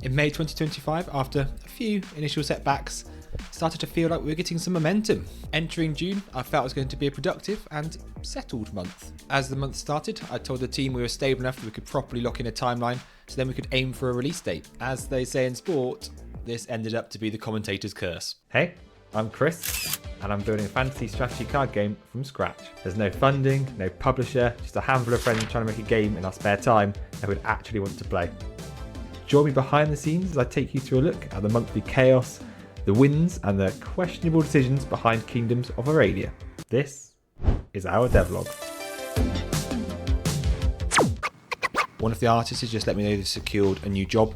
In May 2025, after a few initial setbacks, it started to feel like we were getting some momentum. Entering June, I felt it was going to be a productive and settled month. As the month started, I told the team we were stable enough that we could properly lock in a timeline, so then we could aim for a release date. As they say in sport, this ended up to be the commentator's curse. Hey, I'm Chris, and I'm building a fantasy strategy card game from scratch. There's no funding, no publisher, just a handful of friends trying to make a game in our spare time that would actually want to play. Join me behind the scenes as I take you through a look at the monthly chaos, the wins, and the questionable decisions behind Kingdoms of Arailia. This is our devlog. One of the artists has just let me know they've secured a new job,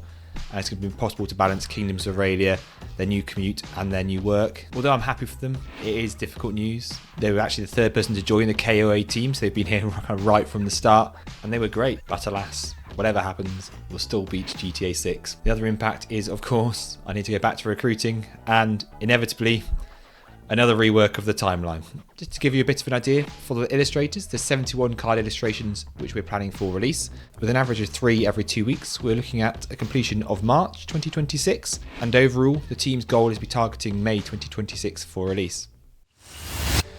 and it's going to be impossible to balance Kingdoms of Arailia, their new commute and their new work. Although I'm happy for them, it is difficult news. They were actually the third person to join the KOA team, so they've been here right from the start, and they were great. But alas, whatever happens, we'll still beat GTA 6. The other impact is, of course, I need to go back to recruiting, and inevitably, another rework of the timeline. Just to give you a bit of an idea, for the illustrators, there's 71 card illustrations which we're planning for release. With an average of 3 every 2 weeks, we're looking at a completion of March 2026, and overall, the team's goal is to be targeting May 2026 for release.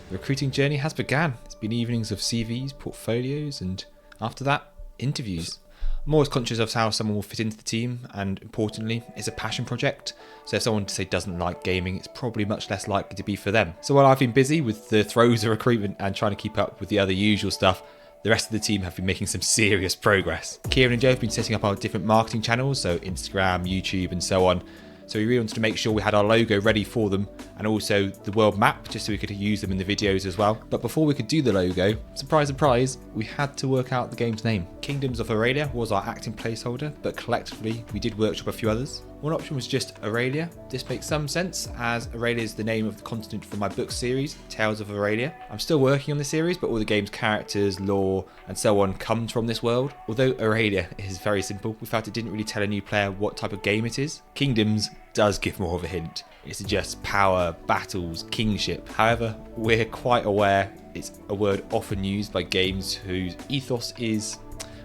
The recruiting journey has begun. It's been evenings of CVs, portfolios, and after that, interviews. I'm always conscious of how someone will fit into the team, and importantly, it's a passion project, so if someone doesn't like gaming, it's probably much less likely to be for them. So while I've been busy with the throes of recruitment and trying to keep up with the other usual stuff, the rest of the team have been making some serious progress. Kieran and Joe have been setting up our different marketing channels, so Instagram, YouTube, and so on. So we really wanted to make sure we had our logo ready for them, and also the world map, just so we could use them in the videos as well. But before we could do the logo, surprise, surprise, we had to work out the game's name. Kingdoms of Arailia was our acting placeholder, but collectively we did workshop a few others. One option was just Arailia. This makes some sense, as Arailia is the name of the continent from my book series, Tales of Arailia. I'm still working on the series, but all the game's characters, lore, and so on comes from this world. Although Arailia is very simple, we felt it didn't really tell a new player what type of game it is. Kingdoms does give more of a hint. It suggests power, battles, kingship. However, we're quite aware it's a word often used by games whose ethos is,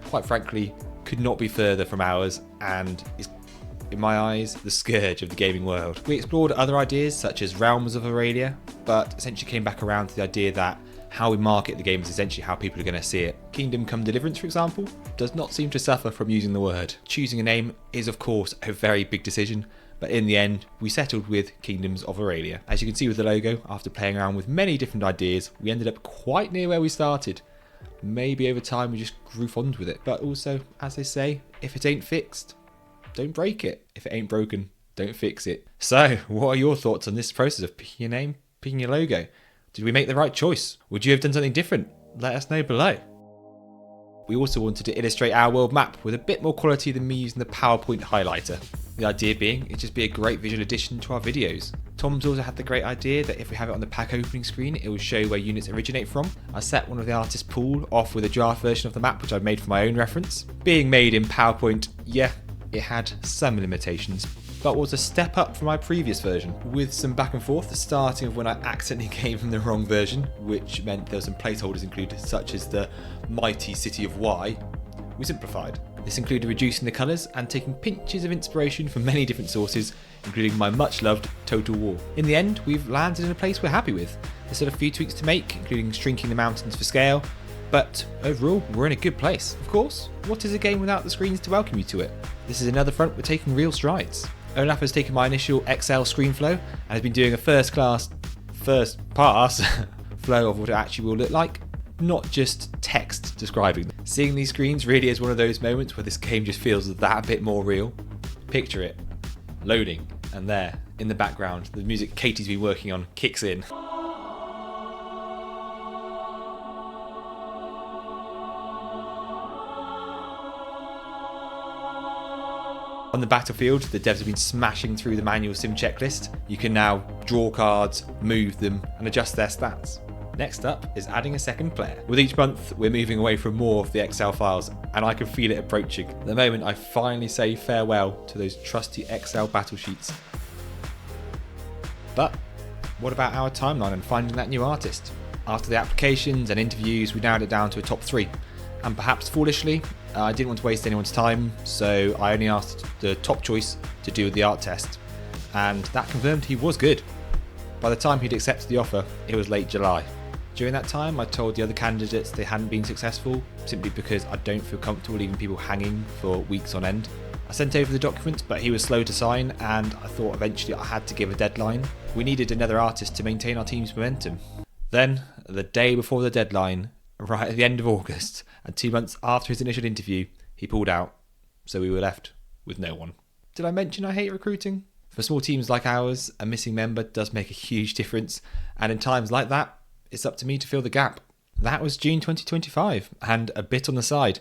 quite frankly, could not be further from ours, and is, in my eyes, the scourge of the gaming world. We explored other ideas such as Realms of Arailia, but essentially came back around to the idea that how we market the game is essentially how people are going to see it. Kingdom Come Deliverance, for example, does not seem to suffer from using the word. Choosing a name is, of course, a very big decision, but in the end, we settled with Kingdoms of Arailia. As you can see with the logo, after playing around with many different ideas, we ended up quite near where we started. Maybe over time we just grew fond with it. But also, as they say, if it ain't fixed, don't break it. If it ain't broken, don't fix it. So, what are your thoughts on this process of picking your name, picking your logo? Did we make the right choice? Would you have done something different? Let us know below. We also wanted to illustrate our world map with a bit more quality than me using the PowerPoint highlighter. The idea being, it'd just be a great visual addition to our videos. Tom's also had the great idea that if we have it on the pack opening screen, it will show where units originate from. I set one of the artist's pool off with a draft version of the map, which I've made for my own reference. Being made in PowerPoint, yeah, it had some limitations, but was a step up from my previous version. With some back and forth, the starting of when I accidentally gave him the wrong version, which meant there were some placeholders included, such as the mighty city of Y, we simplified. This included reducing the colours and taking pinches of inspiration from many different sources, including my much loved Total War. In the end, we've landed in a place we're happy with. There's still a few tweaks to make, including shrinking the mountains for scale, but overall, we're in a good place. Of course, what is a game without the screens to welcome you to it? This is another front we're taking real strides. Olaf has taken my initial Excel screen flow and has been doing a first pass flow of what it actually will look like, not just text describing them. Seeing these screens really is one of those moments where this game just feels that bit more real. Picture it, loading, and there, in the background, the music Katie's been working on kicks in. On the battlefield, the devs have been smashing through the manual sim checklist. You can now draw cards, move them, and adjust their stats. Next up is adding a second player. With each month, we're moving away from more of the Excel files, and I can feel it approaching. The moment I finally say farewell to those trusty Excel battle sheets. But what about our timeline and finding that new artist? After the applications and interviews, we narrowed it down to a top 3. And perhaps foolishly, I didn't want to waste anyone's time, so I only asked the top choice to do the art test, and that confirmed he was good. By the time he'd accepted the offer, it was late July. During that time, I told the other candidates they hadn't been successful, simply because I don't feel comfortable leaving people hanging for weeks on end. I sent over the documents, but he was slow to sign, and I thought eventually I had to give a deadline. We needed another artist to maintain our team's momentum. Then, the day before the deadline, right at the end of August, and 2 months after his initial interview, he pulled out, so we were left with no one. Did I mention I hate recruiting? For small teams like ours, a missing member does make a huge difference, and in times like that, it's up to me to fill the gap. That was June 2025, and a bit on the side.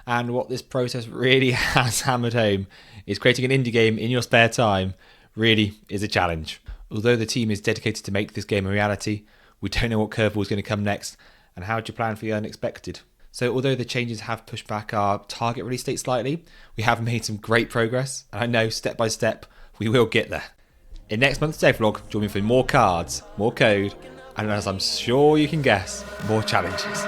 And what this process really has hammered home is creating an indie game in your spare time really is a challenge. Although the team is dedicated to make this game a reality, we don't know what curveball is going to come next, and how do you plan for the unexpected? So although the changes have pushed back our target release date slightly, we have made some great progress, and I know step by step we will get there. In next month's Devlog, join me for more cards, more code, and as I'm sure you can guess, more challenges.